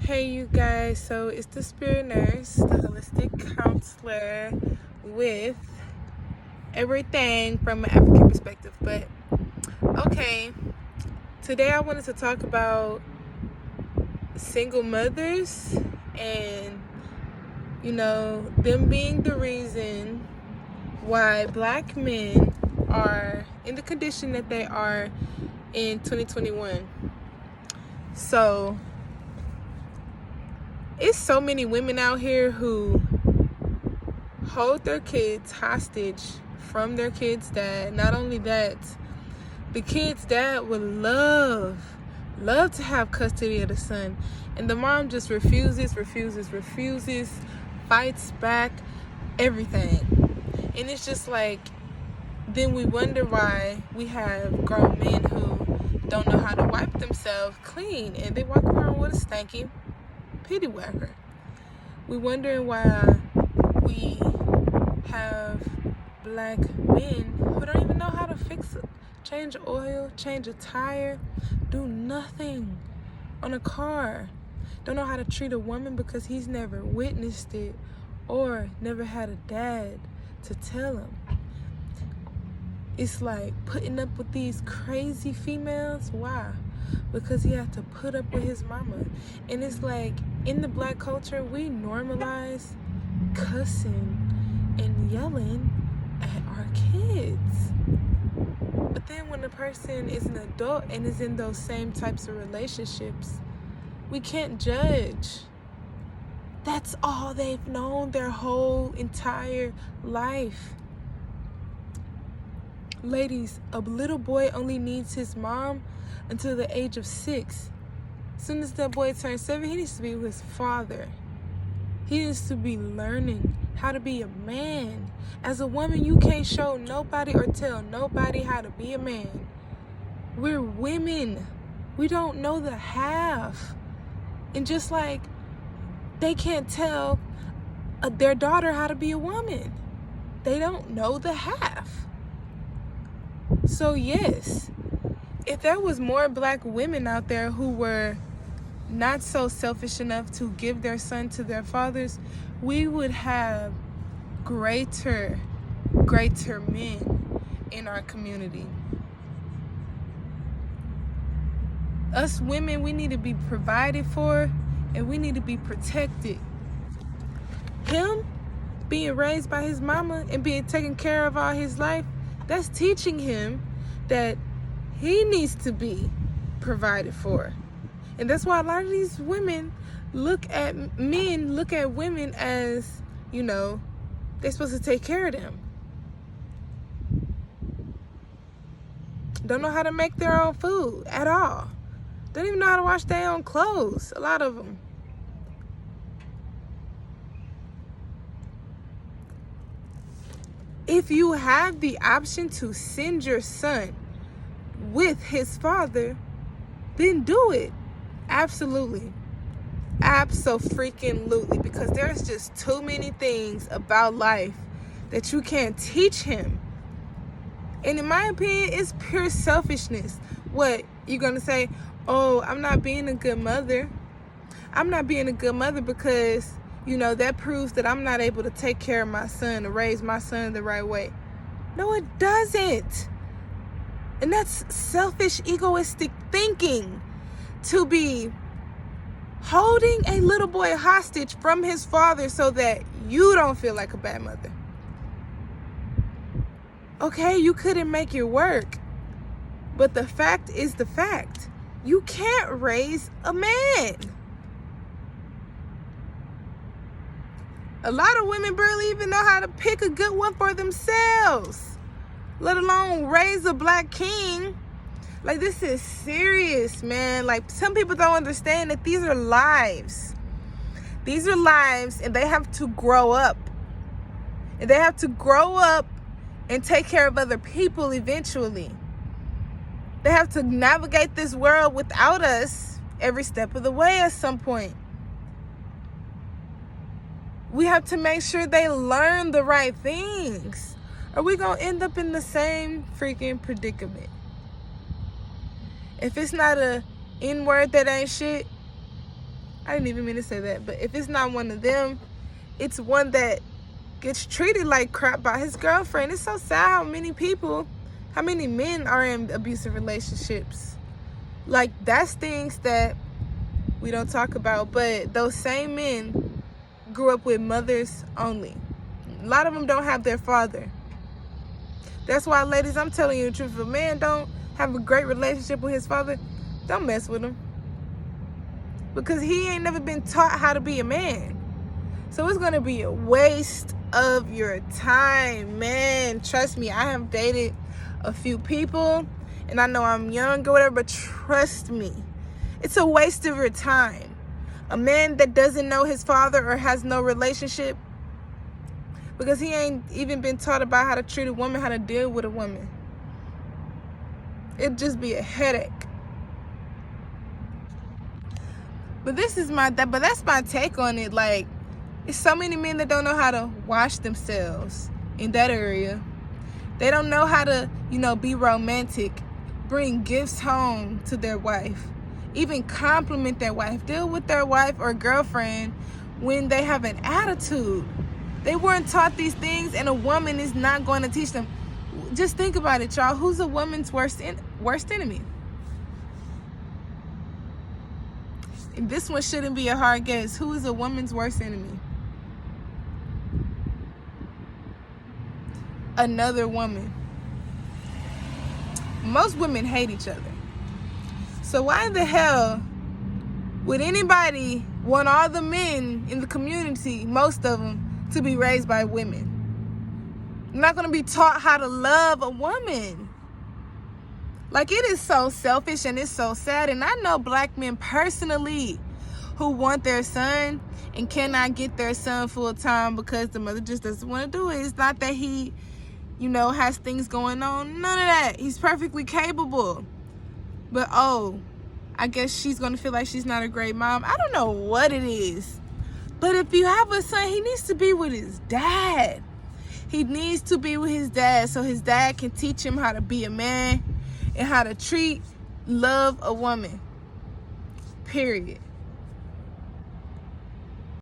Hey you guys, so it's the spirit nurse, the holistic counselor, with everything from an African perspective. But okay, today I wanted to talk about single mothers and them being the reason why black men are in the condition that they are in 2021. So it's so many women out here who hold their kids hostage from their kids' dad. Not only that, the kid's dad would love to have custody of the son, and the mom just refuses, fights back, everything. And it's just like, then we wonder why we have grown men who don't know how to wipe themselves clean, and they walk around with a stanky pity whacker. We wondering why we have black men who don't even know how to fix it, change oil, change a tire, do nothing on a car, don't know how to treat a woman because he's never witnessed it or never had a dad to tell him. It's like putting up with these crazy females. Why? Because he had to put up with his mama. And it's like, in the black culture, we normalize cussing and yelling at our kids. But then when the person is an adult and is in those same types of relationships, we can't judge. That's all they've known their whole entire life. Ladies, a little boy only needs his mom until the age of 6. As soon as that boy turns 7, he needs to be with his father. He needs to be learning how to be a man. As a woman, you can't show nobody or tell nobody how to be a man. We're women. We don't know the half. And just like they can't tell their daughter how to be a woman, they don't know the half. So yes, if there was more black women out there who were not so selfish enough to give their son to their fathers, we would have greater men in our community. Us women, we need to be provided for and we need to be protected. Him being raised by his mama and being taken care of all his life, that's teaching him that he needs to be provided for. And that's why a lot of these women look at women as, they're supposed to take care of them. Don't know how to make their own food at all. Don't even know how to wash their own clothes, a lot of them. If you have the option to send your son with his father, then do it. Absolutely. Abso-freaking-lutely. Because there's just too many things about life that you can't teach him. And in my opinion, it's pure selfishness. What? You're going to say, oh, I'm not being a good mother. I'm not being a good mother because that proves that I'm not able to take care of my son, to raise my son the right way. No, it doesn't. And that's selfish, egoistic thinking, to be holding a little boy hostage from his father so that you don't feel like a bad mother. Okay, you couldn't make it work. But the fact is the fact. You can't raise a man. A lot of women barely even know how to pick a good one for themselves, let alone raise a black king. Like, this is serious, man. Like, some people don't understand that these are lives. These are lives, and they have to grow up. And they have to grow up and take care of other people eventually. They have to navigate this world without us every step of the way at some point. We have to make sure they learn the right things, or we're going to end up in the same freaking predicament. If it's not a N-word that ain't shit, I didn't even mean to say that, but if it's not one of them, it's one that gets treated like crap by his girlfriend. It's so sad how many men are in abusive relationships. Like, that's things that we don't talk about, but those same men grew up with mothers only. A lot of them don't have their father. That's why, ladies, I'm telling you the truth. If a man don't have a great relationship with his father, don't mess with him. Because he ain't never been taught how to be a man. So it's going to be a waste of your time, man. Trust me, I have dated a few people, and I know I'm young or whatever, but trust me, it's a waste of your time. A man that doesn't know his father or has no relationship, because he ain't even been taught about how to treat a woman, how to deal with a woman. It'd just be a headache. But that's my take on it. Like, it's so many men that don't know how to wash themselves in that area. They don't know how to, be romantic, bring gifts home to their wife, even compliment their wife, deal with their wife or girlfriend when they have an attitude. They weren't taught these things, and a woman is not going to teach them. Just think about it, y'all. Who's a woman's worst enemy? And this one shouldn't be a hard guess. Who is a woman's worst enemy? Another woman. Most women hate each other. So why the hell would anybody want all the men in the community, most of them, to be raised by women? They're not going to be taught how to love a woman. Like, it is so selfish and it's so sad. And I know black men personally who want their son and cannot get their son full time because the mother just doesn't want to do it. It's not that he, has things going on. None of that. He's perfectly capable. But, I guess she's going to feel like she's not a great mom. I don't know what it is. But if you have a son, he needs to be with his dad. He needs to be with his dad so his dad can teach him how to be a man and how to love a woman. Period.